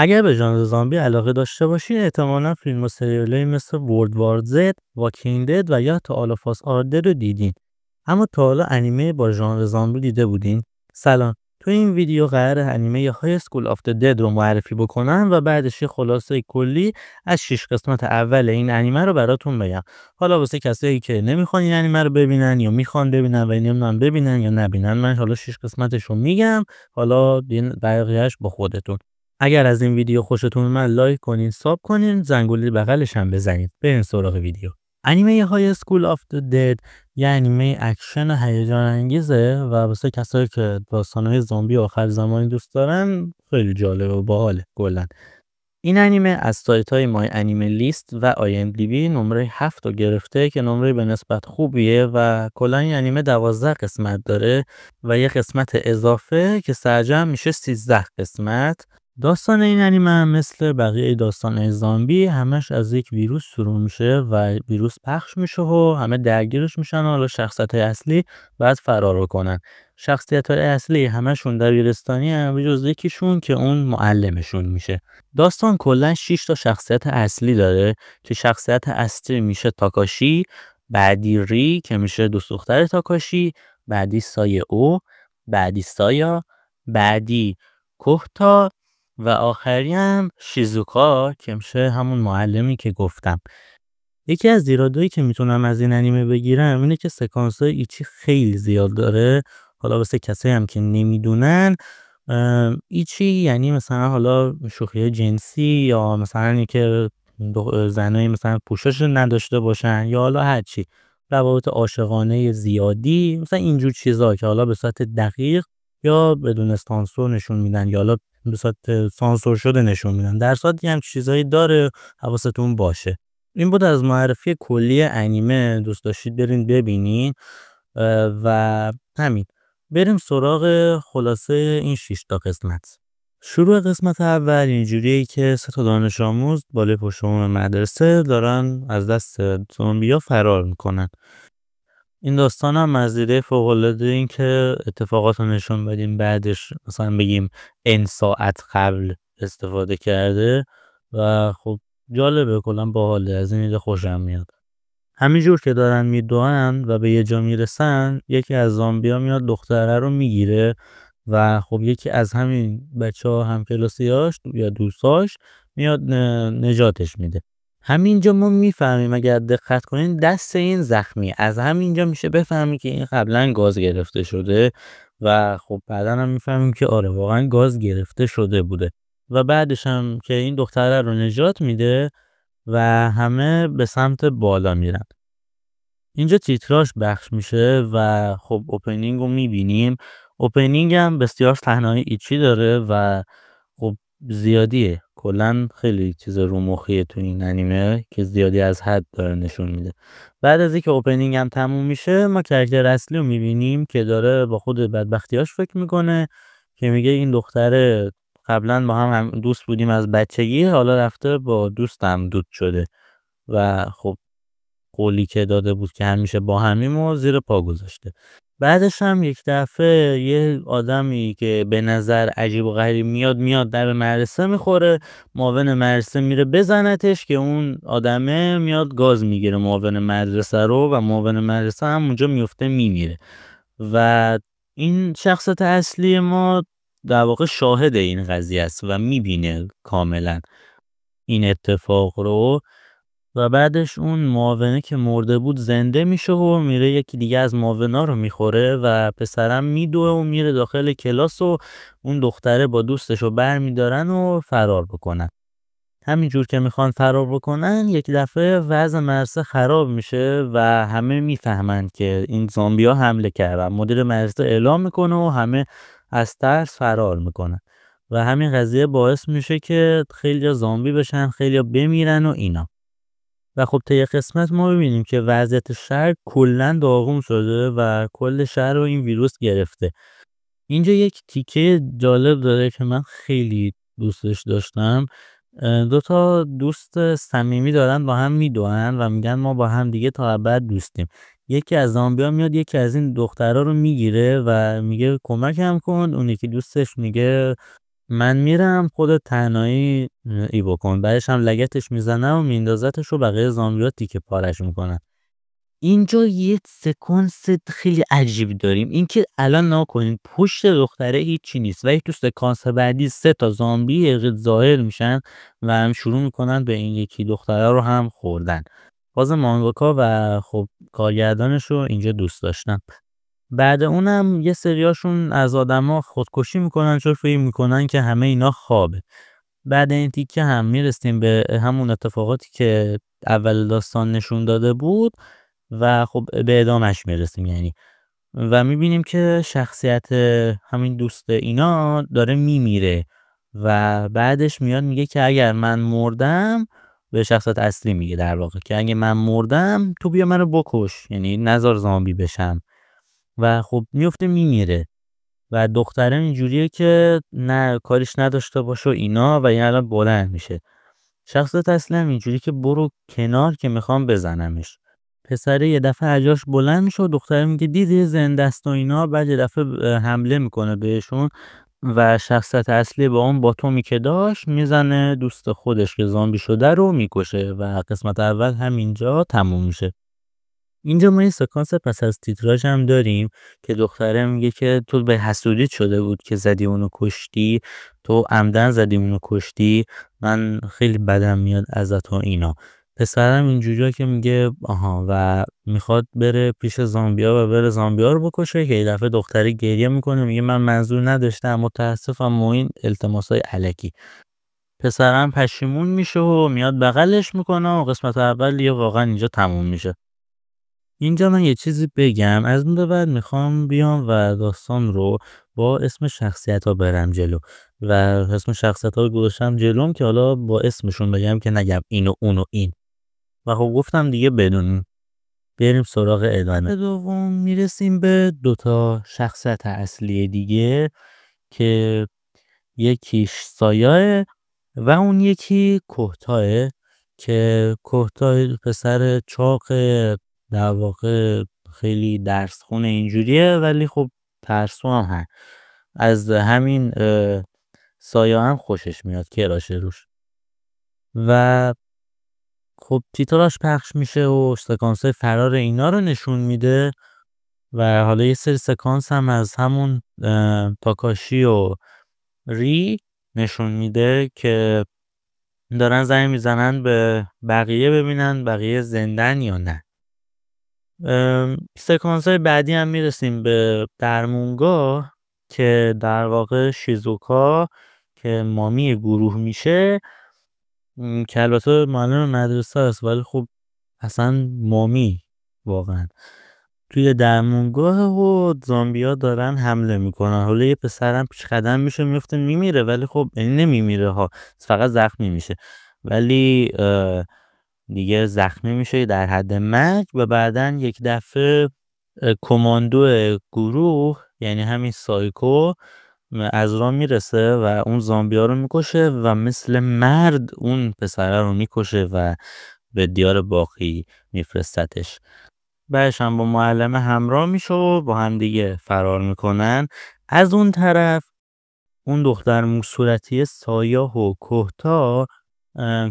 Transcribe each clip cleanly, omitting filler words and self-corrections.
اگر به ژانر زامبی علاقه داشته باشین احتمالاً فیلم و سریالایی مثل ورلد وار زد، واکینگ دد و یا حتی آل آف آس آر دد رو دیدین. اما تا حالا انیمه با ژانر زامبی دیده بودین؟ سلام. تو این ویدیو قراره انیمه های اسکول آف د دد رو معرفی بکنم و بعدش یه خلاصه کلی از 6 قسمت اول این انیمه رو براتون بگم. حالا واسه کسایی که نمیخوان این انیمه رو ببینن یا میخوان ببینن و نمیدونن ببینن یا نبینن، من حالا 6 قسمتش رو میگم. حالا بقیه‌اش با خودتون. اگر از این ویدیو خوشتون اومد لایک کنین، ساب کنین، زنگوله بغلش هم بزنید. بریم سراغ ویدیو. انیمه های اسکول آف د دد یه انیمه اکشن هیجان انگیزه و واسه کسایی که داستانهای زامبی آخر زمانی دوست دارن خیلی جالب و باحاله کلا. این انیمه از سایت های مای انیمه لیست و آی ام دی بی نمره 7 رو گرفته که نمره به نسبت خوبیه و کلا این انیمه 12 قسمت داره و یه قسمت اضافه که سرجم میشه 13 قسمت. داستان این انیمه هم مثل بقیه داستان زامبی همش از یک ویروس شروع میشه و ویروس پخش میشه و همه درگیرش میشن و حالا شخصیت اصلی باید فرار کنن. شخصیت اصلی همشون دبیرستانی هم به جز یکیشون که اون معلمشون میشه. داستان کلا 6 تا شخصیت اصلی داره که شخصیت اصلی میشه تاکاشی، بعدی ری که میشه دوست دختر تاکاشی، بعدی سایه او، بعدی سایا، بعدی کوهتا و آخری هم شیزوکا که میشه همون معلمی که گفتم. یکی از ایرادایی که میتونم از این انیمه بگیرم اینه که سکانس‌های ایچی خیلی زیاد داره. حالا واسه کسایی هم که نمیدونن، ایچی یعنی مثلا حالا شوخی جنسی یا مثلا اینکه زنایی مثلا پوشش نداشته باشن یا حالا هر چی، روابط عاشقانه زیادی، مثلا اینجور چیزا که حالا به صورت دقیق یا بدون سانسور نشون میدن یا حالا به صورت سانسور شده نشون میدن. در صورتی هم چیزایی داره، حواستون باشه. این بود از معرفی کلی انیمه. دوست داشتید برین ببینین و همین. بریم سراغ خلاصه این 6 تا قسمت. شروع قسمت اول اینجوریه که 3 تا دانش آموز بالای پشت بوم مدرسه دارن از دست زامبیا فرار میکنن. این داستان هم مزیده فوق‌العاده این که اتفاقات رو نشون بدیم بعدش مثلا بگیم این ساعت قبل استفاده کرده و خب جالبه، کلا باحاله، از این ایده خوشم میاد. همینجور که دارن میدوئن و به یه جا میرسن، یکی از زامبیا میاد دختره رو میگیره و خب یکی از همین بچه‌ها همکلاسیاش یا دوستاش میاد نجاتش میده. همینجا ما میفهمیم اگر دقت کنین دست این زخمی، از همینجا میشه بفهمی که این قبلا گاز گرفته شده و خب بعدا هم میفهمیم که آره واقعا گاز گرفته شده بوده. و بعدش هم که این دختره رو نجات میده و همه به سمت بالا میرن. اینجا تیتراژ بخش میشه و خب اوپنینگ رو میبینیم. اوپنینگ هم بسیار صحنه‌های ایچی داره و خب زیادیه، کلا خیلی چیز رو مخیه تو این انیمه که زیادی از حد داره نشون میده. بعد از اینکه اوپنینگ هم تموم میشه ما کاراکتر اصلی رو میبینیم که داره با خود بدبختیاش فکر میکنه که میگه این دختره قبلا با هم دوست بودیم از بچگی، حالا رفته با دوستم دوست شده و خب قولی که داده بود که همیشه با همیم و زیر پا گذاشته. بعدش هم یک دفعه یه آدمی که به نظر عجیب و غریب میاد در مدرسه میخوره، معاون مدرسه میره بزنتش که اون آدمه میاد گاز میگیره معاون مدرسه رو و معاون مدرسه هم اونجا میفته میمیره و این شخصیت اصلی ما در واقع شاهد این قضیه است و میبینه کاملا این اتفاق رو و بعدش اون معاونه که مرده بود زنده میشه و میره یکی دیگه از معاونا رو میخوره و پسرم میدوه و میره داخل کلاس و اون دختره با دوستش رو بر میدارن و فرار بکنن. همینجور که میخوان فرار بکنن یک دفعه وضع مدرسه خراب میشه و همه میفهمن که این زامبیا حمله کردن. مدیر مدرسه اعلام میکنه و همه از ترس فرار میکنن و همین قضیه باعث میشه که خیلی زامبی بشن، خیلی بمیرن و اینا. و خب طی قسمت ما ببینیم که وضعیت شهر کلا داغون شده و کل شهر رو این ویروس گرفته. اینجا یک تیکه جالب داره که من خیلی دوستش داشتم. 2 تا دوست صمیمی دارن با هم میدوئن و میگن ما با هم دیگه تا ابد دوستیم. یکی از زامبیا میاد یکی از این دخترها رو میگیره و میگه کمکم کن. اون یکی دوستش میگه من میرم خودت تنهایی ای بکن. بعدش هم لگتش میزنم و میندازتش و بقیه زامبیات تیکه پارش میکنن. اینجا یه سکانس خیلی عجیبی داریم، اینکه الان نکنین پشت دختره هیچی نیست، ولی تو سکانس بعدی 3 تا زامبی ظاهر میشن و هم شروع میکنن به این یکی دختره رو هم خوردن. باز مانگاکا و خب کارگردانش رو اینجا دوست داشتم. بعد اونم یه سریاشون از آدما خودکشی میکنن چون فکر میکنن که همه اینا خوابه. بعد این تیکه هم میرسیم به همون اتفاقاتی که اول داستان نشون داده بود و خب به ادامش میرسیم یعنی، و میبینیم که شخصیت همین دوست اینا داره میمیره و بعدش میاد میگه که اگر من مردم، به شخصیت اصلی میگه در واقع که اگه من مردم تو بیا منو بکش، یعنی نذار زامبی بشم. و خب میفته میمیره و دختره اینجوریه که نه کاریش نداشته باشه و اینا و یه الان بلند میشه. شخصیت اصلی هم اینجوری که برو کنار که میخوام بزنمش. پسره یه دفعه عجاش بلند میشه و دختره میگه دیدی زنده است و اینا، بعد یه دفعه حمله میکنه بهشون و شخصیت اصلی با اون باتومی که داشت میزنه دوست خودش که زامبی شده رو میکشه و قسمت اول همینجا تموم میشه. اینجا ما یه سکانس پس از تیتراژ هم داریم که دختره میگه که تو به حسودیت شده بود که زدی اونو کشتی، تو عمدن زدی اونو کشتی، من خیلی بدم میاد ازت و اینا. پسرم اینجوریه که میگه آها و میخواد بره پیش زامبیا و بره زامبیا رو بکشه که یه دفعه دختره گریه میکنه میگه من منظور نداشتم متاسفم و این التماسای الکی. پسرم پشیمون میشه و میاد بغلش میکنه و قسمت اول یه واقعا اینجا تموم میشه. اینجا من یه چیزی بگم، از اون به بعد میخوام بیام و داستان رو با اسم شخصیت ها برم جلو و اسم شخصیت ها رو گذاشتم جلوم که حالا با اسمشون بگم که نگم اینو اونو این. و خب گفتم دیگه بدونیم. بریم سراغ ادامه. دوم میرسیم به 2 تا شخصیت اصلی دیگه که یکیش سایه و اون یکی کوهتاه که کوهتاه پسر چاق در واقع خیلی درس خونه اینجوریه ولی خب ترسو هم هست. از همین سایه هم خوشش میاد کراشه روش و خب تیتراش پخش میشه و سکانس فرار اینا رو نشون میده و حالا یه سری سکانس هم از همون تاکاشی و ری نشون میده که دارن زنگ میزنن به بقیه ببینن بقیه زندن یا نه. سکانس های بعدی هم میرسیم به درمونگاه که در واقع شیزوکا که مامی گروه میشه، که البته معلم مدرسه است ولی خب اصلا مامی واقعا توی درمونگاه و زامبیا دارن حمله میکنن. حالا یه پسرم پیش قدم میشه میفته میمیره ولی خب این نمیمیره ها، فقط زخمی میشه ولی دیگه زخمی میشه در حد مرگ و بعدن یک دفعه کماندو گروه یعنی همین سایکو از راه میرسه و اون زامبیا رو میکشه و مثل مرد اون پسره رو میکشه و به دیار باقی میفرستتش. بعدش هم با معلمه همراه میشه و با هم دیگه فرار میکنن. از اون طرف اون دختر موصورتی سایه و کوهتا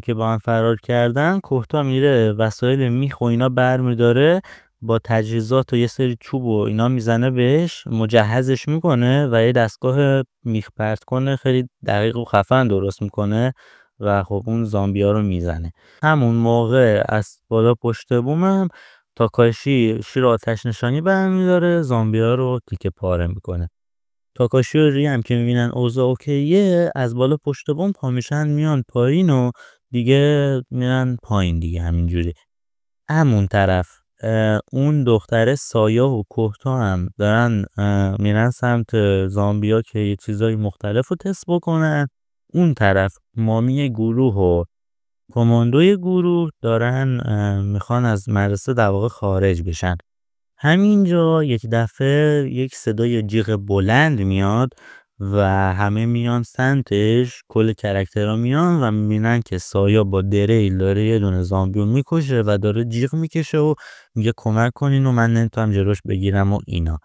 که با هم فرار کردن، کوهتا میره وسایل میخ و اینا برمیداره با تجهیزات و یه سری چوب و اینا میزنه بهش مجهزش میکنه و یه دستگاه میخ پرت کنه خیلی دقیق و خفن درست میکنه و خب اون زامبیا رو میزنه. همون موقع از بالا پشت بومم تاکاشی شیر آتش نشانی برمیداره زامبیا رو تیکه پاره میکنه. تاکاشی و ری هم که میبینن اوضاع اوکیه از بالا پشت بوم پا میشن میان پایین و دیگه میرن پایین دیگه همینجوری. همون طرف اون دختره سایه و کوهتا هم دارن میرن سمت زامبیا که یه چیزای مختلف رو تست بکنن. اون طرف مامی گروه و کماندوی گروه دارن میخوان از مدرسه در واقع خارج بشن. همینجا یک دفعه یک صدای جیغ بلند میاد و همه میان سمتش، کل کرکترها میان و میبینن که سایا با دریل داره یه دونه زامبیو میکشه و داره جیغ میکشه و میگه کمک کنین و من نمیتونم جلوش بگیرم و اینا.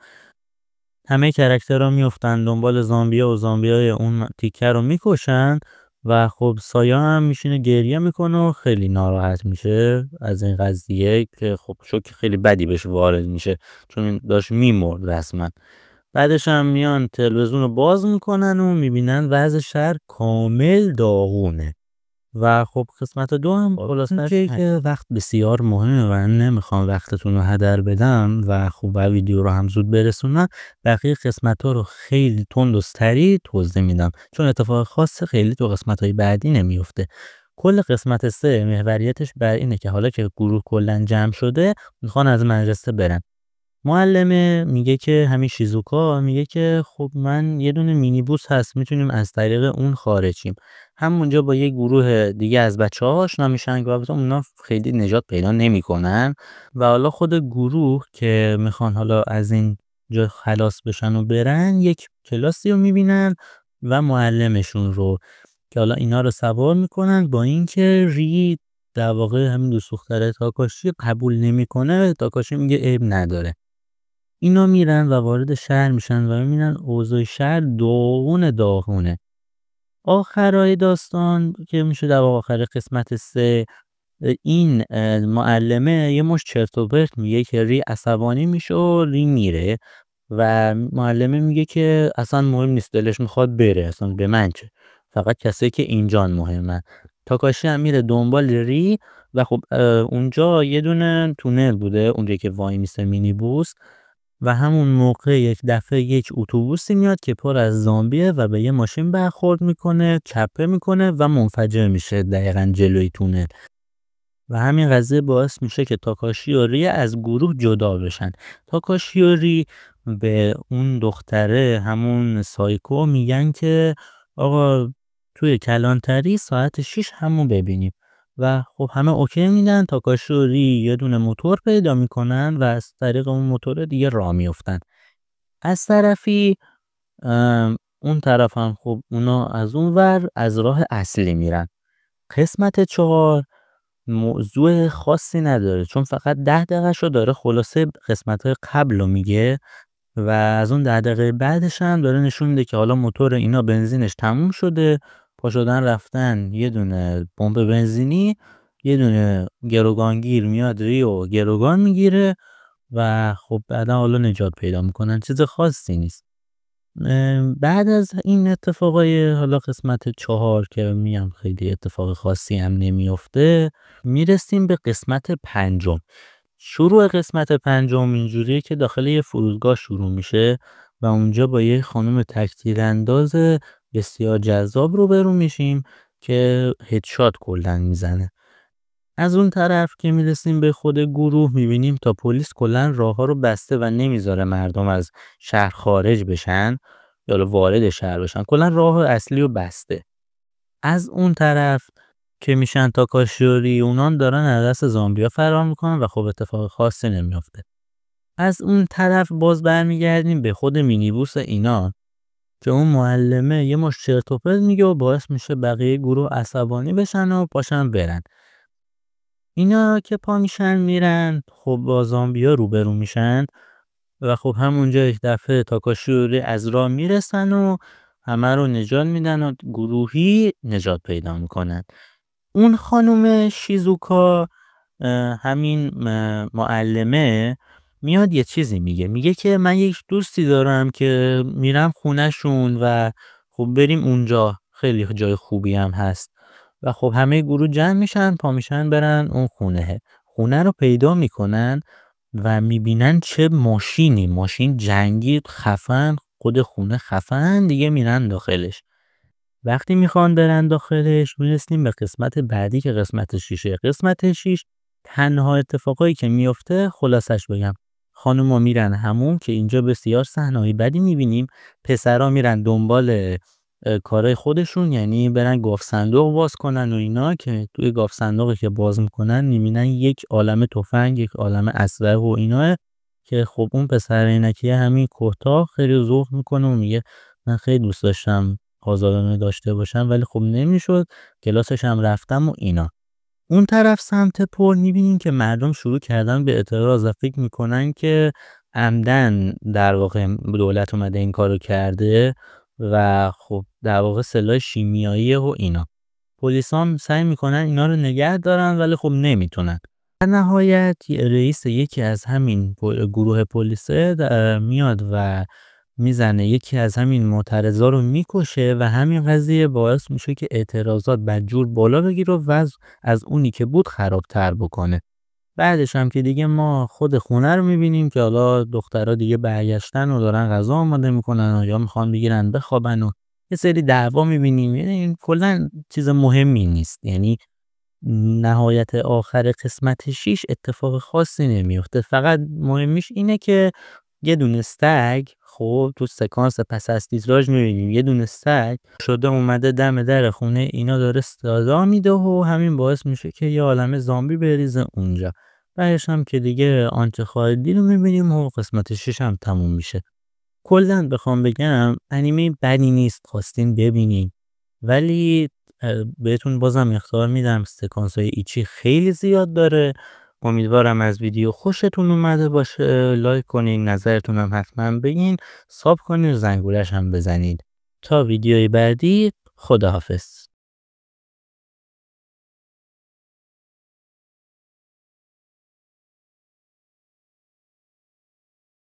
همه کرکترها میفتن دنبال زامبیا و زامبیای اون تیکه رو میکشن و خب سایه هم میشینه گریه میکنه و خیلی ناراحت میشه از این قضیه که خب شوک خیلی بدی بهش وارد میشه چون این داشت میمرد رسما. بعدش هم میان تلویزیون رو باز میکنن و میبینن وضع شهر کامل داغونه. و خب قسمت 2 هم خلاصه که وقت بسیار مهمه و نمیخوام وقتتون رو هدر بدم و خب ویدیو رو هم زود برسونم. بقیه قسمت ها رو خیلی تند و سریع توضیح میدم چون اتفاق خاص خیلی تو قسمت های بعدی نمیفته. کل قسمت 3 محوریتش بر اینه که حالا که گروه کلن جمع شده میخوان از مدرسه برن. معلمه میگه که همین شیزوکا میگه که خب من یه دونه مینیبوس هست میتونیم از طریق اون خارج شیم. همونجا با یه گروه دیگه از بچه‌ها آشنا میشن که البته اونا خیلی نجات پیدا نمیکنن و حالا خود گروه که میخوان حالا از این جا خلاص بشن و برن یک کلاسی رو میبینن و معلمشون رو که حالا اینا رو سوار میکنن با اینکه ری در واقع همین دوست دختره تاکاشی قبول نمیکنه. تاکاشی میگه عیب نداره. اینا میرن و وارد شهر میشن و میبینن اوضاع شهر داغونه. آخرای داستان که میشه در آخر قسمت 3 این معلمه یه مش چرت و پرت میگه که ری عصبانی میشه و ری میره و معلمه میگه که اصلا مهم نیست دلش میخواد بره اصلا به من چه، فقط کسایی که اینجان مهمه. تاکاشی هم میره دنبال ری و خب اونجا یه دونه تونل بوده اونجا که وای میسه مینیبوس و همون موقع یک دفعه یک اتوبوسی میاد که پر از زامبیه و به یه ماشین برخورد میکنه، چپه میکنه و منفجر میشه دقیقاً جلوی تونل و همین قضیه باعث میشه که تاکاشی و ری از گروه جدا بشن. تاکاشی و ری به اون دختره همون سایکو میگن که آقا توی کلانتری ساعت 6 همون ببینیم و خب همه اوکی میدن. تاکاشی و ری یه دونه موتور پیدا میکنن و از طریق اون موتور دیگه راه میفتن. از طرفی اون طرف هم خب اونا از اون ور از راه اصلی میرن. قسمت 4 موضوع خاصی نداره چون فقط 10 دقیقه شو داره خلاصه قسمت‌های قبل رو میگه و از اون 10 دقیقه بعدش هم داره نشون میده که حالا موتور اینا بنزینش تموم شده، پا شدن رفتن یه دونه پمپ بنزینی، یه دونه گروگانگیر میاد ریو گروگان میگیره و خب بعدا حالا نجات پیدا میکنن. چیز خاصی نیست. بعد از این اتفاقای حالا قسمت 4 که میگم خیلی اتفاق خاصی هم نمیفته میرسیم به قسمت 5. شروع قسمت 5 اینجوریه که داخل یه فرودگاه شروع میشه و اونجا با یه خانم تک‌تیرانداز بسیار جذاب روبرو میشیم که هدشات کلا میزنه. از اون طرف که میرسیم به خود گروه میبینیم تا پلیس کلا راه‌ها رو بسته و نمیذاره مردم از شهر خارج بشن یا وارد شهر بشن، کلا راه اصلی رو بسته. از اون طرف که میشن تاکاشی و ری اونان دارن از دست زامبیا فرار میکنن و خب اتفاق خاصی نمیافته. از اون طرف باز برمیگردیم به خود مینیبوس اینا که اون معلمه یه مش چرت و پرت میگه و باعث میشه بقیه گروه عصبانی بشن و پاشن برن. اینا که پا میشن میرن خب با زامبیا روبرو میشن و خب همونجا یک دفعه تاکاشی و ری از راه میرسن و همه رو نجات میدن و گروهی نجات پیدا میکنن. اون خانم شیزوکا همین معلمه میاد یه چیزی میگه که من یک دوستی دارم که میرم خونهشون و خب بریم اونجا خیلی جای خوبی هم هست و خب همه گروه جمع میشن پا میشن برن اون خونه رو پیدا میکنن و میبینن چه ماشین جنگی خفن، خود خونه خفن دیگه، میرن داخلش. وقتی میخوان برن داخلش میرسیم به قسمت بعدی که قسمت 6. قسمت 6 تنها اتفاقایی که میفته خلاصش بگم خانوما میرن همون که اینجا بسیار صحنه‌های بدی میبینیم. پسرا میرن دنبال کارهای خودشون یعنی برن گاف صندوق باز کنن و اینا که توی گاف صندوقی که باز میکنن میبینن یک عالمه تفنگ، یک عالمه اسلحه و اینا که خب اون پسر عینکی همین کوتاه خیلی ذوق میکنه و میگه من خیلی دوست داشتم آزادانه داشته باشم ولی خب نمیشد، کلاسش هم رفتم و اینا. اون طرف سمت پل میبینیم که مردم شروع کردن به اعتراض و فکر میکنن که عمدن در واقع دولت اومده این کارو کرده و خب در واقع سلاح شیمیایی و اینا. پلیسام سعی میکنن اینا رو نگه دارن ولی خب نمیتونن. در نهایت رئیس یکی از همین گروه پلیسه میاد و میزنه یکی از همین معترضا رو میکشه و همین قضیه باعث میشه که اعتراضات بدجور بالا بگیره و از اونی که بود خرابتر بکنه. بعدش هم که دیگه ما خود خونه رو میبینیم که حالا دخترها دیگه برگشتن و دارن غذا آماده میکنن و یا میخوان بگیرن بخوابن و یه سری دعوا میبینیم. یعنی این کلا چیز مهمی نیست. یعنی نهایت آخر قسمت 6 اتفاق خاصی نمیفته. فقط مهمیش اینه که یه دونه سگ، خب تو سکانس پس از تیتراژ میبینیم یه دونه سگ شده اومده دم در خونه اینا داره صدا میده و همین باعث میشه که یه عالمه زامبی بریزه اونجا. بعدش هم که دیگه آنچه خالدی رو میبینیم و قسمت 6 هم تموم میشه. کلا بخوام بگم انیمه بدی نیست، خواستین ببینین، ولی بهتون بازم اخطار میدم سکانس های ایچی خیلی زیاد داره. امیدوارم از ویدیو خوشتون اومده باشه. لایک کنین، نظرتون هم حتما بگین، ساب کنین و زنگولش هم بزنید. تا ویدیوی بعدی، خداحافظ.